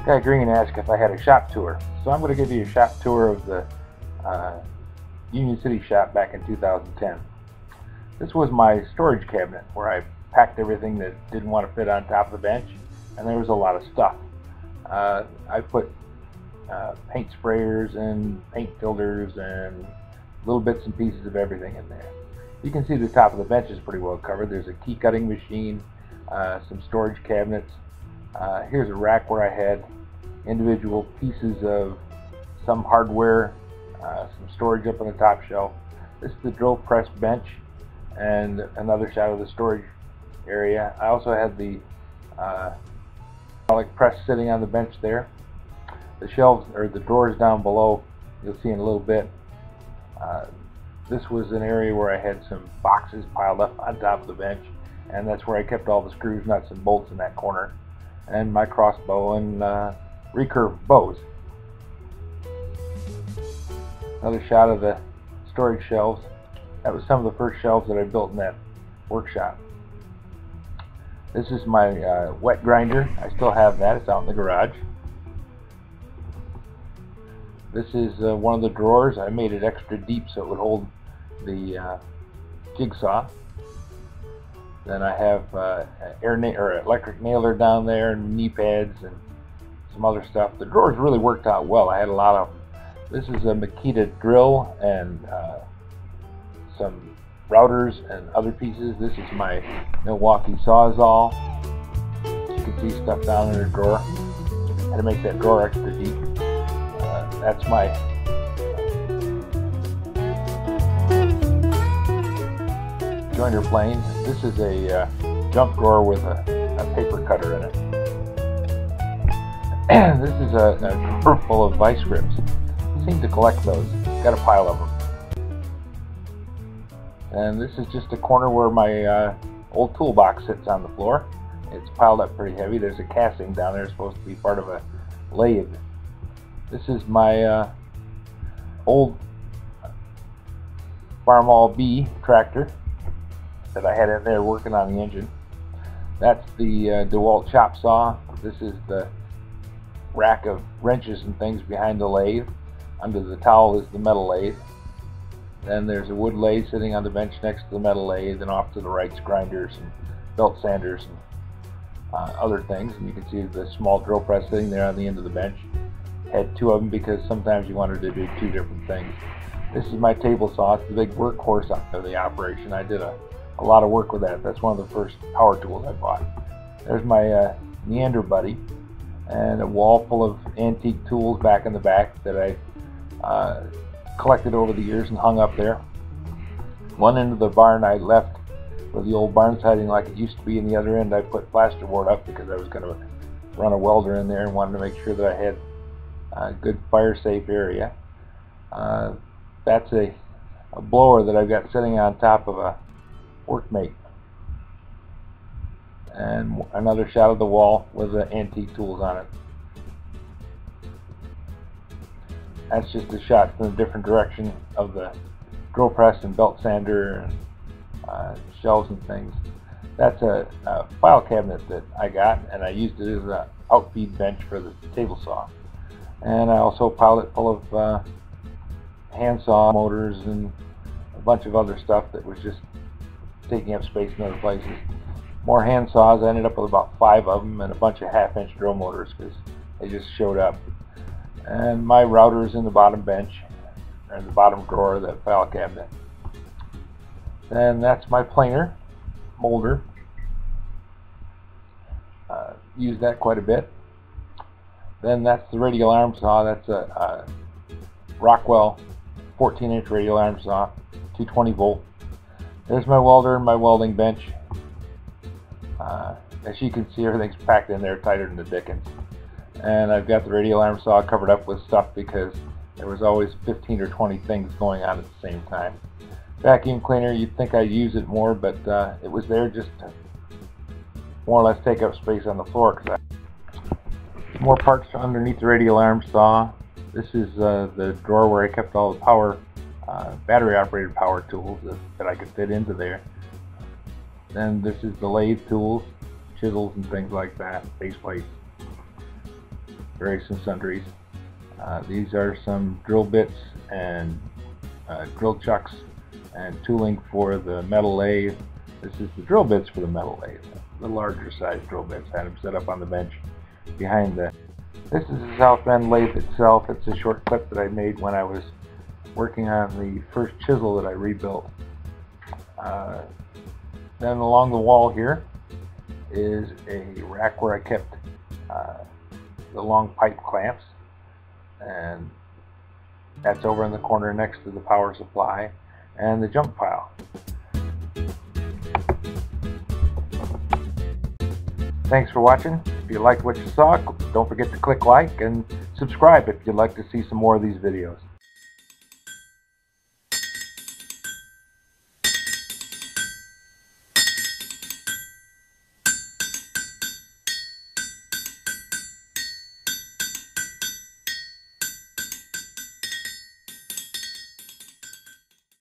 Guy Green asked if I had a shop tour, so I'm going to give you a shop tour of the Union City shop back in 2010. This was my storage cabinet where I packed everything that didn't want to fit on top of the bench, and there was a lot of stuff. I put paint sprayers and paint fillers and little bits and pieces of everything in there. You can see the top of the bench is pretty well covered. There's a key cutting machine, some storage cabinets. Here's a rack where I had individual pieces of some hardware, some storage up on the top shelf. This is the drill press bench and another shot of the storage area. I also had the hydraulic press sitting on the bench there. The shelves, or the drawers down below, you'll see in a little bit. This was an area where I had some boxes piled up on top of the bench, and that's where I kept all the screws, nuts, and bolts in that corner, and my crossbow and recurve bows. Another shot of the storage shelves. That was some of the first shelves that I built in that workshop. This is my wet grinder. I still have that. It's out in the garage. This is one of the drawers. I made it extra deep so it would hold the jigsaw. Then I have electric nailer down there, and knee pads and some other stuff. The drawers really worked out well. I had a lot of them. This is a Makita drill and some routers and other pieces. This is my Milwaukee Sawzall. You can see stuff down in the drawer. I had to make that drawer extra deep. That's my joiner plane. This is a junk drawer with a paper cutter in it. This is a drawer full of vice grips. I seem to collect those. Got a pile of them. And this is just a corner where my old toolbox sits on the floor. It's piled up pretty heavy. There's a casting down there. It's supposed to be part of a lathe. This is my old Farmall B tractor that I had in there working on the engine. That's the DeWalt chop saw. This is the rack of wrenches and things behind the lathe. Under the towel is the metal lathe. Then there's a wood lathe sitting on the bench next to the metal lathe, and off to the right's grinders and belt sanders and other things. And you can see the small drill press sitting there on the end of the bench. Had two of them because sometimes you wanted to do two different things. This is my table saw. It's the big workhorse of the operation. I did a lot of work with that. That's one of the first power tools I bought. There's my Neander Buddy, and a wall full of antique tools back in the back that I collected over the years and hung up there. One end of the barn I left with the old barn siding like it used to be, and the other end I put plasterboard up because I was going to run a welder in there and wanted to make sure that I had a good fire safe area. That's a blower that I've got sitting on top of a workmate. And another shot of the wall with the antique tools on it. That's just a shot from a different direction of the drill press and belt sander and shelves and things. That's a file cabinet that I got, and I used it as an outfeed bench for the table saw. And I also piled it full of handsaw motors and a bunch of other stuff that was just taking up space in other places. More handsaws. I ended up with about 5 of them, and a bunch of half-inch drill motors because they just showed up. And my routers in the bottom bench, or in the bottom drawer of the file cabinet. Then that's my planer molder. Use that quite a bit. Then that's the radial arm saw. That's a Rockwell 14-inch radial arm saw, 220 volt. There's my welder and my welding bench. As you can see, everything's packed in there tighter than the dickens. And I've got the radial arm saw covered up with stuff because there was always 15 or 20 things going on at the same time. Vacuum cleaner, you'd think I'd use it more, but it was there just to more or less take up space on the floor. More parts underneath the radial arm saw. This is the drawer where I kept all the power, battery operated power tools that I could fit into there. Then this is the lathe tools, chisels and things like that, base plates. various and sundries. These are some drill bits and drill chucks and tooling for the metal lathe. This is the drill bits for the metal lathe, the larger size drill bits. I had them set up on the bench behind the. This is the South Bend lathe itself. It's a short clip that I made when I was working on the first chisel that I rebuilt. Then along the wall here is a rack where I kept the long pipe clamps, and that's over in the corner next to the power supply and the jump pile. Thanks for watching. If you liked what you saw, don't forget to click like and subscribe if you'd like to see some more of these videos.